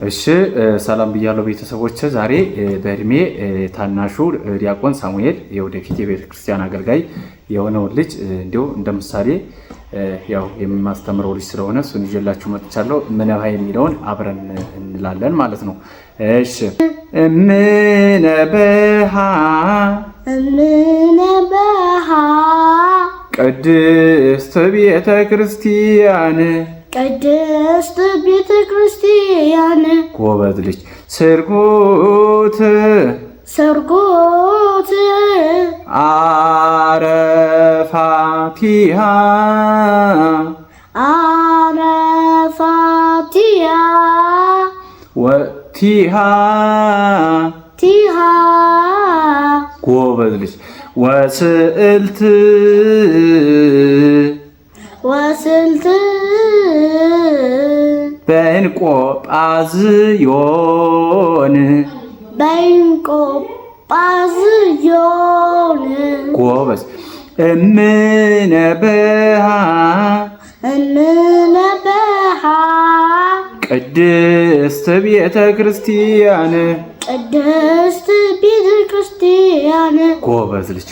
እሺ ሰላም ብያለሁ ቤተሰቦች። ዛሬ በእድሜ ታናሹ ዲያቆን ሳሙኤል የወደፊት የቤተክርስቲያን አገልጋይ የሆነው ልጅ እንዲሁ እንደምሳሌ ያው የማስተምረው ልጅ ስለሆነ እሱን ይዤላችሁ መጥቻለሁ። ምነባ የሚለውን አብረን እንላለን ማለት ነው። እሺ ምነበሃ ቅድስት ቤተክርስቲያን ቅድስት ቤተክርስቲያን ጎበዝ ልጅ ስርጉት አረፋቲሃ ወቲሃ ጎበዝ ልጅ ወስዕልት በእንቆ ጳዝዮን ጎበዝ እምነበሃ ቅድስት ቤተክርስቲያን ጎበዝ ልጅ